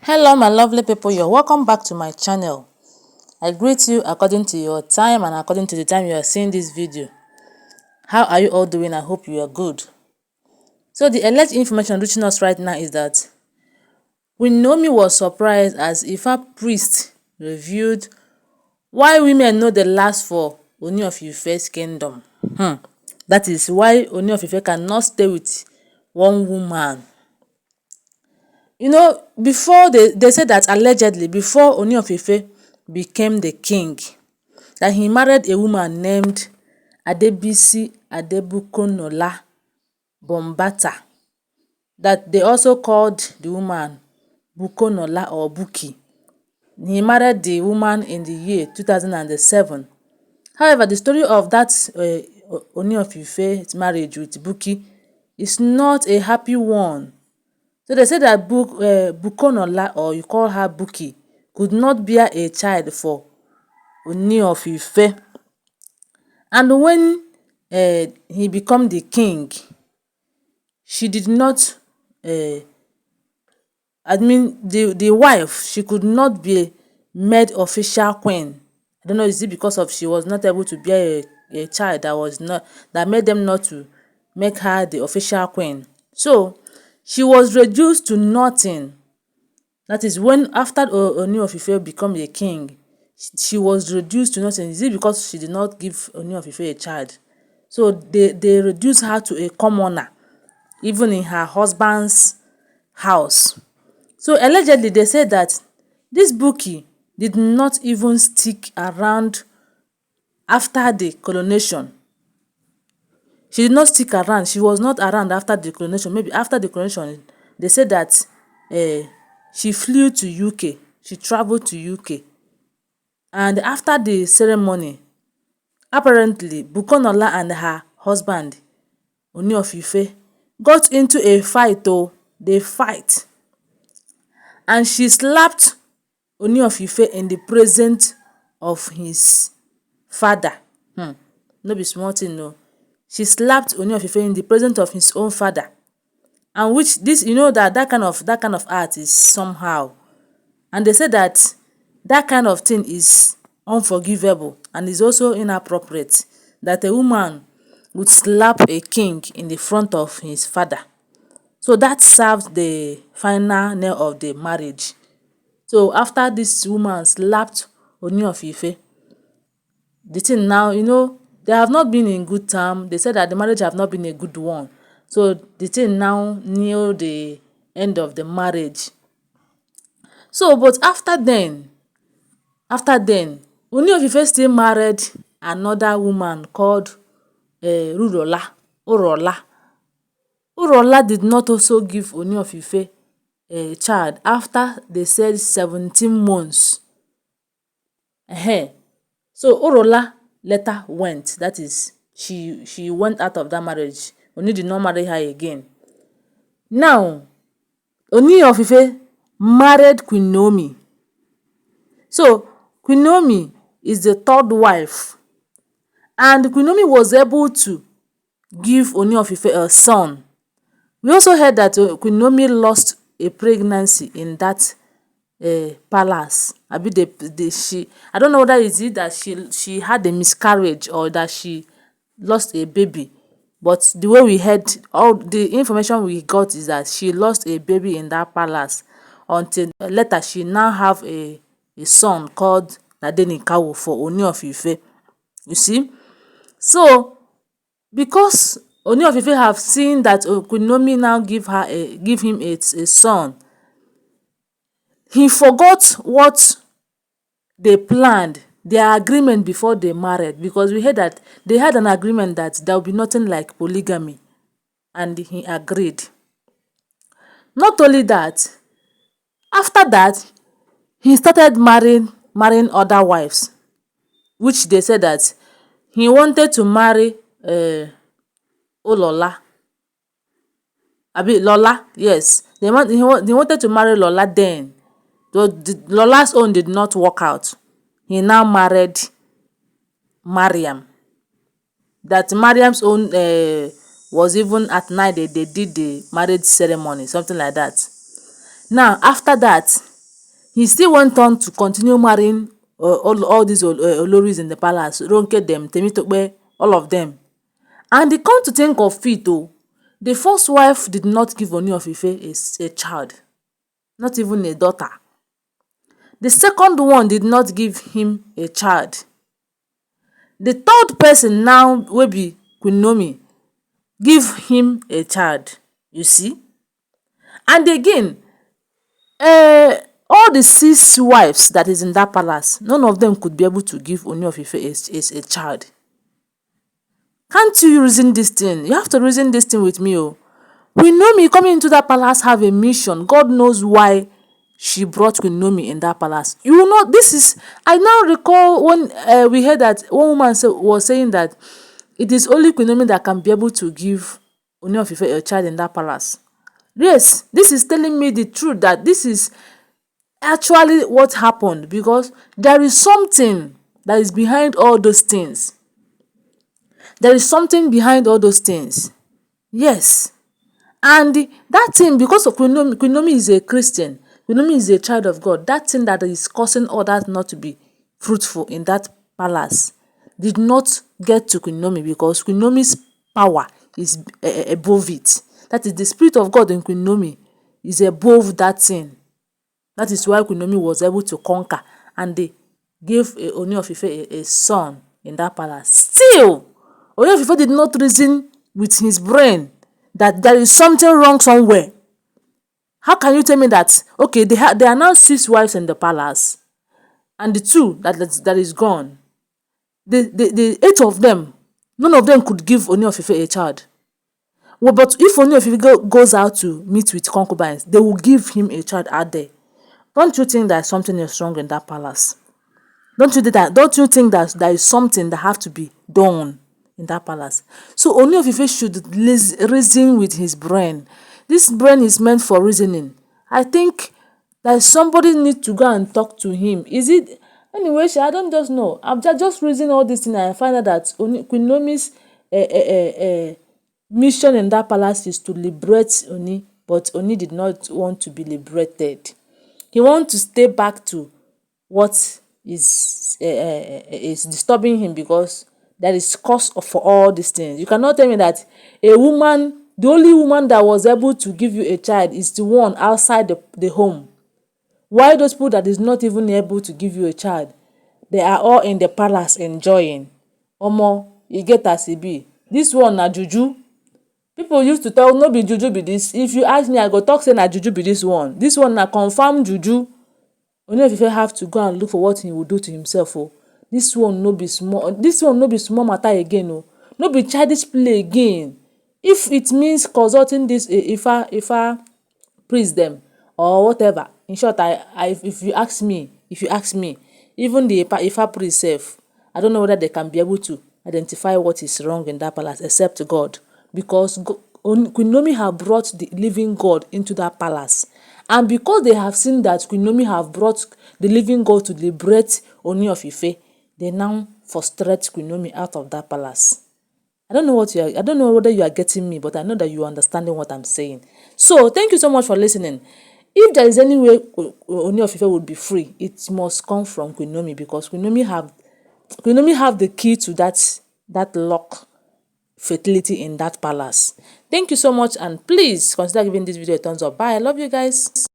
Hello my lovely people, you're welcome back to my channel. I greet you according to your time and according to the time you are seeing this video. How are you all doing? I hope you are good. So the alleged information reaching us right now is that Queen Naomi was surprised as Ifa priest revealed why women know the last for Ooni of Ife's kingdom. That is why Ooni of Ife cannot stay with one woman. You know, before they said that allegedly, before Ooni of Ife became the king, that he married a woman named Adebisi Adebukonola Bombata, that they also called the woman Bukonola or Buki. He married the woman in the year 2007. However, the story of that Ooni of Ife's marriage with Buki is not a happy one. So they say that Bukonola, or you call her Buki, could not bear a child for Ooni of Ife. And when he became the king, she did not, the wife, she could not be made official queen. I don't know, is it because of she was not able to bear a child that made them not to make her the official queen. So she was reduced to nothing. That is, when after Ooni of Ife become a king, she was reduced to nothing. Is it because she did not give Ooni of Ife a child? So they reduced her to a commoner, even in her husband's house. So allegedly, they said that this Buki did not even stick around after the coronation. She did not stick around. She was not around after the coronation. Maybe after the coronation, they said that she flew to UK. She traveled to UK. And after the ceremony, apparently, Bukonola and her husband, Ooni of Ife, got into a fight. They fight. And she slapped Ooni of Ife in the presence of his father. No be small thing, no. She slapped Ooni of Ife in the presence of his own father. And which this, you know, that kind of art is somehow. And they say that that kind of thing is unforgivable and is also inappropriate, that a woman would slap a king in the front of his father. So that served the final nail of the marriage. So after this woman slapped Ooni of Ife, the thing now, you know, they have not been in good time. They said that the marriage have not been a good one. So the thing now near the end of the marriage. So, but after then, Ooni of Ife still married another woman called Orola. Orola did not also give Ooni of Ife a child after they said 17 months. So Orola later went. That is, she went out of that marriage. Ooni did not marry her again. Now, Ooni of Ife married Queen Naomi. So Queen Naomi is the third wife, and Queen Naomi was able to give Ooni of Ife a son. We also heard that Queen Naomi lost a pregnancy in that palace. I don't know whether is it that she had a miscarriage or that she lost a baby. But the way we heard, all the information we got is that she lost a baby in that palace until later she now have a son called Nadenikawo for Ooni of Ife. You see? So because Ooni of Ife have seen that Queen Naomi now give him a son, he forgot what they planned, their agreement before they married, because we heard that they had an agreement that there will be nothing like polygamy, and he agreed. Not only that, after that, he started marrying other wives, which they said that he wanted to marry Lola. Yes. He wanted to marry Lola then. Lola's own did not work out. He now married Mariam. That Mariam's own was even at night they did the marriage ceremony, something like that. Now, after that, he still went on to continue marrying all these oloris in the palace, Ronke them, Temitope, all of them. And they come to think of it, the first wife did not give Ooni of Ife a child, not even a daughter. The second one did not give him a child. The third person now will be Queen Naomi, give him a child, you see. And again, all the 6 wives that is in that palace, none of them could be able to give Ooni of Ife a child. Can't you reason this thing? You have to reason this thing with me. Queen Naomi coming into that palace have a mission. God knows why she brought Queen Naomi in that palace. You will not, this is, I now recall when we heard that one woman was saying that it is only Queen Naomi that can be able to give Ooni of Ife a child in that palace. Yes, this is telling me the truth that this is actually what happened, because there is something that is behind all those things. There is something behind all those things. Yes. And that thing, because of Queen Naomi is a Christian, Queen Naomi is a child of God, that thing that is causing others not to be fruitful in that palace did not get to Queen Naomi, because Queen Naomi's power is above it. That is, the Spirit of God in Queen Naomi is above that thing. That is why Queen Naomi was able to conquer, and they gave Ooni of Ife a son in that palace. Still, Ooni of Ife did not reason with his brain that there is something wrong somewhere. How can you tell me that, okay, there are now 6 wives in the palace, and the 2 that is gone, the 8 of them, none of them could give Ooni of Ife a child. Well, but if Ooni of Ife goes out to meet with concubines, they will give him a child out there. Don't you think that something is wrong in that palace? Don't you think that there is something that have to be done in that palace? So Ooni of Ife should reason with his brain. This brain is meant for reasoning. I think that somebody need to go and talk to him. Is it anyway? I don't just know. I'm just reasoning all this thing, and I find out that Queen Naomi's mission in that palace is to liberate Ooni, but Ooni did not want to be liberated. He wants to stay back to what is disturbing him, because there is cause for all these things. You cannot tell me that a woman, the only woman that was able to give you a child, is the one outside the home. Why those people that is not even able to give you a child, they are all in the palace enjoying? Omo, you get as e be. This one na juju. People used to talk, no be juju be this. If you ask me, I go talk say na juju be this one. This one na confirm juju. Ooni of Ife have to go and look for what he will do to himself. This one no be small. This one no be small matter again. No be childish play again. If it means consulting this Ifa priest them or whatever. In short, if you ask me, even the Ifa priest self, I don't know whether they can be able to identify what is wrong in that palace except God. Because Queen Naomi have brought the living God into that palace. And because they have seen that Queen Naomi have brought the living God to liberate Ooni of Ife, they now frustrate Queen Naomi out of that palace. I don't know whether you are getting me, but I know that you are understanding what I'm saying. So thank you so much for listening. If there is any way Ooni of Ife would be free, it must come from Queen Naomi, because Queen Naomi have the key to that lock fertility in that palace. Thank you so much, and please consider giving this video a thumbs up. Bye. I love you guys.